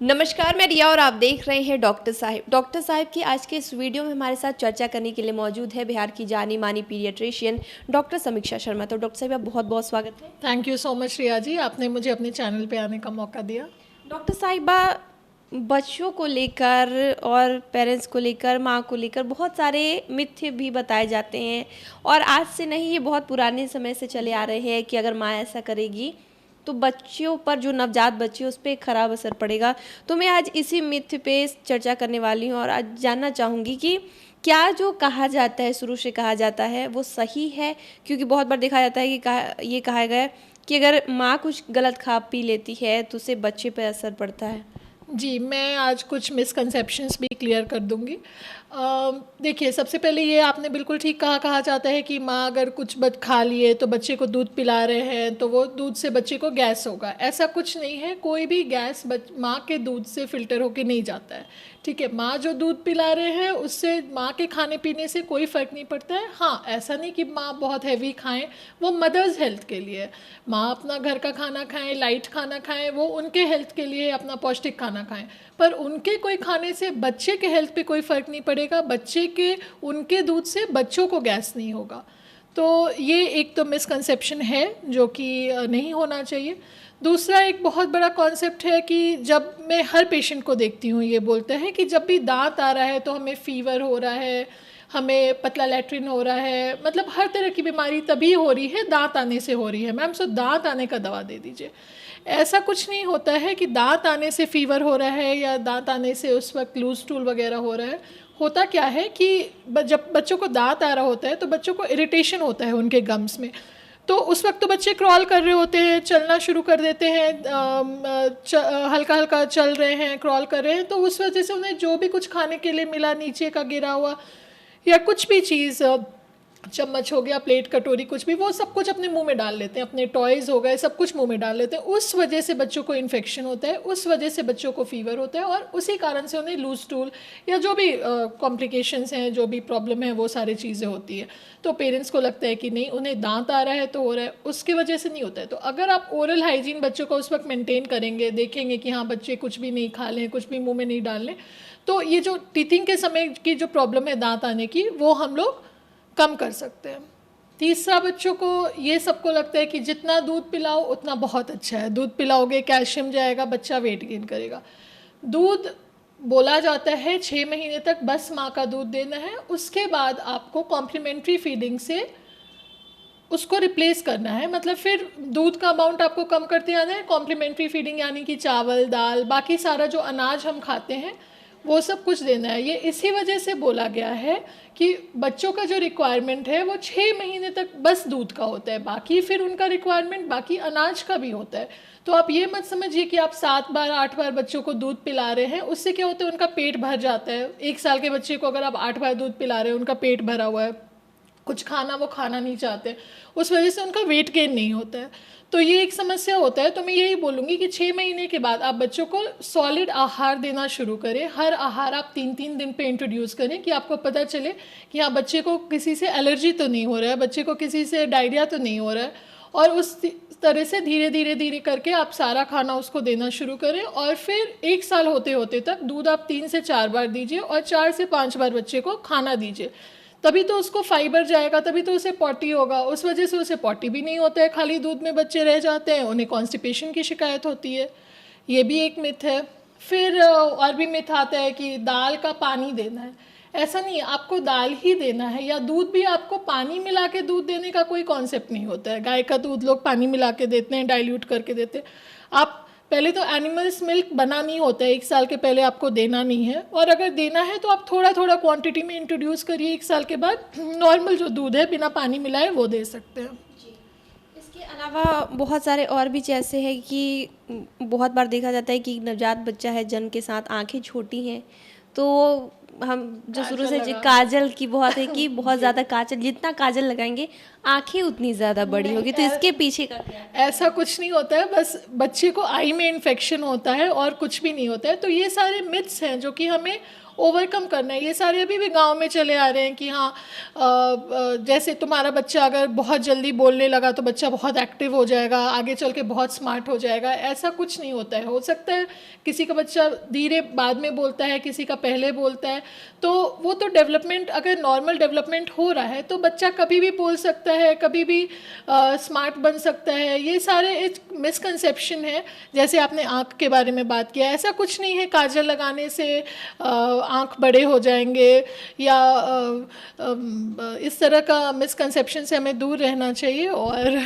नमस्कार, मैं रिया और आप देख रहे हैं डॉक्टर साहिब। डॉक्टर साहिब की आज के इस वीडियो में हमारे साथ चर्चा करने के लिए मौजूद है बिहार की जानी मानी पीडियाट्रिशियन डॉक्टर समीक्षा शर्मा। तो डॉक्टर साहिब, आप बहुत बहुत स्वागत है। थैंक यू सो मच रिया जी, आपने मुझे अपने चैनल पे आने का मौका दिया। डॉक्टर साहिबा, बच्चों को लेकर और पेरेंट्स को लेकर, माँ को लेकर बहुत सारे मिथ्य भी बताए जाते हैं और आज से नहीं, ये बहुत पुराने समय से चले आ रहे हैं कि अगर माँ ऐसा करेगी तो बच्चों पर, जो नवजात बच्चे उस पर खराब असर पड़ेगा। तो मैं आज इसी मिथ्य पे चर्चा करने वाली हूँ और आज जानना चाहूँगी कि क्या जो कहा जाता है, शुरू से कहा जाता है, वो सही है? क्योंकि बहुत बार देखा जाता है कि ये कहा गया है कि अगर माँ कुछ गलत खा पी लेती है तो उससे बच्चे पर असर पड़ता है। जी, मैं आज कुछ मिसकंसेप्शंस भी क्लियर कर दूंगी। देखिए, सबसे पहले ये आपने बिल्कुल ठीक कहा जाता है कि माँ अगर कुछ खा लिए तो बच्चे को दूध पिला रहे हैं तो वो दूध से बच्चे को गैस होगा। ऐसा कुछ नहीं है, कोई भी गैस माँ के दूध से फिल्टर होके नहीं जाता है। ठीक है, माँ जो दूध पिला रहे हैं उससे माँ के खाने पीने से कोई फ़र्क नहीं पड़ता है। हाँ, ऐसा नहीं कि माँ बहुत हैवी खाएं, वो मदर्स हेल्थ के लिए। माँ अपना घर का खाना खाएं, लाइट खाना खाएं, वो उनके हेल्थ के लिए अपना पौष्टिक खाना खाएं, पर उनके कोई खाने से बच्चे के हेल्थ पे कोई फ़र्क नहीं पड़ेगा। बच्चे के उनके दूध से बच्चों को गैस नहीं होगा। तो ये एक तो मिसकंसेप्शन है जो कि नहीं होना चाहिए। दूसरा एक बहुत बड़ा कॉन्सेप्ट है कि जब मैं हर पेशेंट को देखती हूँ ये बोलते हैं कि जब भी दांत आ रहा है तो हमें फ़ीवर हो रहा है, हमें पतला लैट्रिन हो रहा है, मतलब हर तरह की बीमारी तभी हो रही है दांत आने से हो रही है। मैम, सो दांत आने का दवा दे दीजिए। ऐसा कुछ नहीं होता है कि दांत आने से फ़ीवर हो रहा है या दांत आने से उस वक्त लूज स्टूल वगैरह हो रहा है। होता क्या है कि जब बच्चों को दांत आ रहा होता है तो बच्चों को इरिटेशन होता है उनके गम्स में। तो उस वक्त तो बच्चे क्रॉल कर रहे होते हैं, चलना शुरू कर देते हैं, हल्का हल्का चल रहे हैं, क्रॉल कर रहे हैं, तो उस वजह से उन्हें जो भी कुछ खाने के लिए मिला, नीचे का गिरा हुआ या कुछ भी चीज़, चम्मच हो गया, प्लेट, कटोरी, कुछ भी, वो सब कुछ अपने मुंह में डाल लेते हैं। अपने टॉयज़ हो गए, सब कुछ मुंह में डाल लेते हैं। उस वजह से बच्चों को इन्फेक्शन होता है, उस वजह से बच्चों को फीवर होता है और उसी कारण से उन्हें लूज स्टूल या जो भी कॉम्प्लिकेशंस हैं, जो भी प्रॉब्लम है, वो सारी चीज़ें होती है। तो पेरेंट्स को लगता है कि नहीं, उन्हें दांत आ रहा है तो हो रहा है, उसकी वजह से नहीं होता है। तो अगर आप ओरल हाइजीन बच्चों को उस वक्त मेनटेन करेंगे, देखेंगे कि हाँ बच्चे कुछ भी नहीं खा लें, कुछ भी मुँह में नहीं डाल लें, तो ये जो टीथिंग के समय की जो प्रॉब्लम है दांत आने की, वो हम लोग कम कर सकते हैं। तीसरा, बच्चों को ये सबको लगता है कि जितना दूध पिलाओ उतना बहुत अच्छा है। दूध पिलाओगे कैल्शियम जाएगा, बच्चा वेट गेन करेगा। दूध बोला जाता है 6 महीने तक बस माँ का दूध देना है, उसके बाद आपको कॉम्प्लीमेंट्री फीडिंग से उसको रिप्लेस करना है। मतलब फिर दूध का अमाउंट आपको कम करते आना है। कॉम्प्लीमेंट्री फीडिंग यानी कि चावल, दाल, बाकी सारा जो अनाज हम खाते हैं वो सब कुछ देना है। ये इसी वजह से बोला गया है कि बच्चों का जो रिक्वायरमेंट है वो 6 महीने तक बस दूध का होता है, बाकी फिर उनका रिक्वायरमेंट बाकी अनाज का भी होता है। तो आप ये मत समझिए कि आप 7 बार 8 बार बच्चों को दूध पिला रहे हैं, उससे क्या होता है, उनका पेट भर जाता है। 1 साल के बच्चे को अगर आप 8 बार दूध पिला रहे हैं, उनका पेट भरा हुआ है, कुछ खाना वो खाना नहीं चाहते, उस वजह से उनका वेट गेन नहीं होता है। तो ये एक समस्या होता है। तो मैं यही बोलूँगी कि 6 महीने के बाद आप बच्चों को सॉलिड आहार देना शुरू करें। हर आहार आप 3-3 दिन पे इंट्रोड्यूस करें कि आपको पता चले कि हाँ बच्चे को किसी से एलर्जी तो नहीं हो रहा है, बच्चे को किसी से डायरिया तो नहीं हो रहा है, और उस तरह से धीरे करके आप सारा खाना उसको देना शुरू करें। और फिर 1 साल होते होते तक दूध आप 3 से 4 बार दीजिए और 4 से 5 बार बच्चे को खाना दीजिए। तभी तो उसको फाइबर जाएगा, तभी तो उसे पॉटी होगा। उस वजह से उसे पॉटी भी नहीं होता है, खाली दूध में बच्चे रह जाते हैं, उन्हें कॉन्स्टिपेशन की शिकायत होती है। ये भी एक मिथ है। फिर और भी मिथ आता है कि दाल का पानी देना है। ऐसा नहीं है, आपको दाल ही देना है, या दूध भी आपको पानी मिला के दूध देने का कोई कॉन्सेप्ट नहीं होता है। गाय का दूध लोग पानी मिला के देते हैं, डाइल्यूट करके देते हैं। आप पहले तो एनिमल्स मिल्क बना नहीं होता है, 1 साल के पहले आपको देना नहीं है, और अगर देना है तो आप थोड़ा थोड़ा क्वांटिटी में इंट्रोड्यूस करिए। 1 साल के बाद नॉर्मल जो दूध है बिना पानी मिलाए वो दे सकते हैं। इसके अलावा बहुत सारे और भी जैसे हैं कि बहुत बार देखा जाता है कि नवजात बच्चा है, जन्म के साथ आंखें छोटी हैं, तो हम जो शुरू से काजल की बहुत है कि बहुत ज़्यादा काजल, जितना काजल लगाएंगे आंखें उतनी ज़्यादा बड़ी होगी, तो इसके पीछे का क्या है? ऐसा कुछ नहीं होता है, बस बच्चे को आई में इन्फेक्शन होता है और कुछ भी नहीं होता है। तो ये सारे मिथ्स हैं जो कि हमें ओवरकम करना है। ये सारे अभी भी गांव में चले आ रहे हैं कि हाँ जैसे तुम्हारा बच्चा अगर बहुत जल्दी बोलने लगा तो बच्चा बहुत एक्टिव हो जाएगा, आगे चल के बहुत स्मार्ट हो जाएगा। ऐसा कुछ नहीं होता है। हो सकता है किसी का बच्चा धीरे बाद में बोलता है, किसी का पहले बोलता है, तो वो तो डेवलपमेंट, अगर नॉर्मल डेवलपमेंट हो रहा है तो बच्चा कभी भी बोल सकता है, कभी भी स्मार्ट बन सकता है। ये सारे एक मिसकंसेप्शन है। जैसे आपने आँख के बारे में बात किया, ऐसा कुछ नहीं है काजल लगाने से आँख बड़े हो जाएंगे या इस तरह का मिसकंसेप्शन से हमें दूर रहना चाहिए और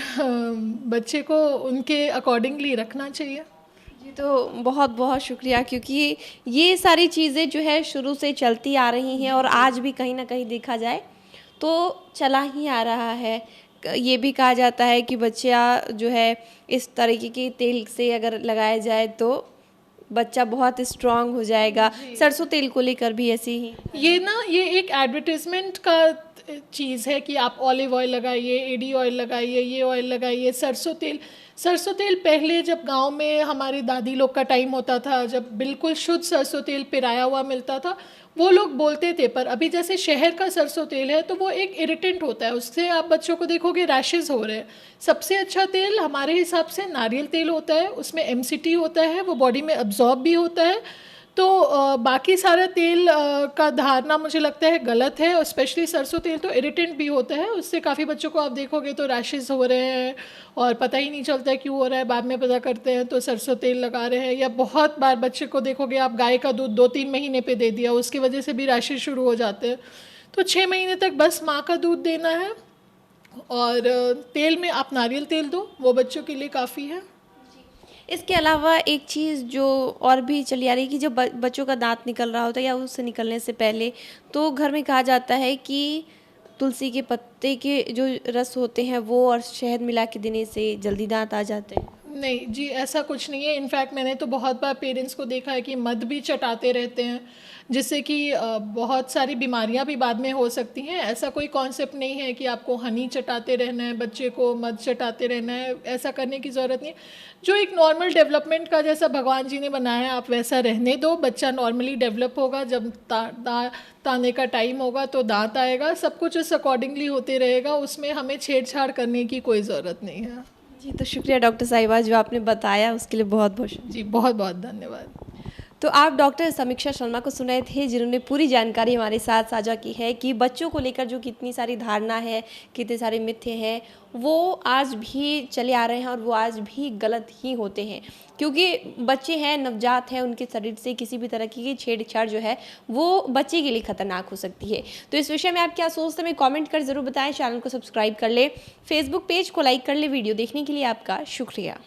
बच्चे को उनके अकॉर्डिंगली रखना चाहिए। जी, तो बहुत बहुत शुक्रिया, क्योंकि ये सारी चीज़ें जो है शुरू से चलती आ रही हैं और आज भी कहीं ना कहीं देखा जाए तो चला ही आ रहा है। ये भी कहा जाता है कि बच्चा जो है इस तरीके के तेल से अगर लगाया जाए तो बच्चा बहुत स्ट्रांग हो जाएगा। सरसों तेल को लेकर भी ऐसे ही ये एक एडवर्टीजमेंट का चीज़ है कि आप ऑलिव ऑयल लगाइए, एडी ऑयल लगाइए, ये ऑयल लगाइए, सरसों तेल पहले जब गांव में हमारी दादी लोग का टाइम होता था, जब बिल्कुल शुद्ध सरसों तेल पिराया हुआ मिलता था, वो लोग बोलते थे। पर अभी जैसे शहर का सरसों तेल है तो वो एक इरिटेंट होता है, उससे आप बच्चों को देखोगे रैशेज़ हो रहे हैं। सबसे अच्छा तेल हमारे हिसाब से नारियल तेल होता है, उसमें MCT होता है, वो बॉडी में अब्जॉर्ब भी होता है। तो बाकी सारा तेल का धारणा मुझे लगता है गलत है, और स्पेशली सरसों तेल तो इरिटेंट भी होता है। उससे काफ़ी बच्चों को आप देखोगे तो रैशेज़ हो रहे हैं और पता ही नहीं चलता है क्यों हो रहा है, बाद में पता करते हैं तो सरसों तेल लगा रहे हैं। या बहुत बार बच्चे को देखोगे आप गाय का दूध 2-3 महीने पे दे दिया, उसकी वजह से भी रैशेज़ शुरू हो जाते हैं। तो 6 महीने तक बस माँ का दूध देना है, और तेल में आप नारियल तेल दो, वो बच्चों के लिए काफ़ी है। इसके अलावा एक चीज़ जो और भी चली आ रही है कि जब बच्चों का दांत निकल रहा होता है या उससे निकलने से पहले, तो घर में कहा जाता है कि तुलसी के पत्ते के जो रस होते हैं वो और शहद मिला के देने से जल्दी दांत आ जाते हैं। नहीं जी, ऐसा कुछ नहीं है। इनफैक्ट मैंने तो बहुत बार पेरेंट्स को देखा है कि मध भी चटाते रहते हैं, जिससे कि बहुत सारी बीमारियां भी बाद में हो सकती हैं। ऐसा कोई कॉन्सेप्ट नहीं है कि आपको हनी चटाते रहना है, बच्चे को मध चटाते रहना है, ऐसा करने की ज़रूरत नहीं। जो एक नॉर्मल डेवलपमेंट का जैसा भगवान जी ने बनाया है आप वैसा रहने दो। बच्चा नॉर्मली डेवलप होगा, जब ताने का टाइम होगा तो दांत आएगा, सब कुछ उस अकॉर्डिंगली होते रहेगा, उसमें हमें छेड़छाड़ करने की कोई ज़रूरत नहीं है। जी, तो शुक्रिया डॉक्टर साहिबा, जो आपने बताया उसके लिए बहुत बहुत शुक्रिया। जी, बहुत बहुत धन्यवाद। तो आप डॉक्टर समीक्षा शर्मा को सुनाए थे, जिन्होंने पूरी जानकारी हमारे साथ साझा की है कि बच्चों को लेकर जो कितनी सारी धारणा है, कितने सारे मिथ्ये हैं, वो आज भी चले आ रहे हैं और वो आज भी गलत ही होते हैं। क्योंकि बच्चे हैं, नवजात हैं, उनके शरीर से किसी भी तरह की छेड़छाड़ जो है वो बच्चे के लिए खतरनाक हो सकती है। तो इस विषय में आप क्या सोचते हैं, हमें कमेंट कर ज़रूर बताएं। चैनल को सब्सक्राइब कर ले, फेसबुक पेज को लाइक कर ले। वीडियो देखने के लिए आपका शुक्रिया।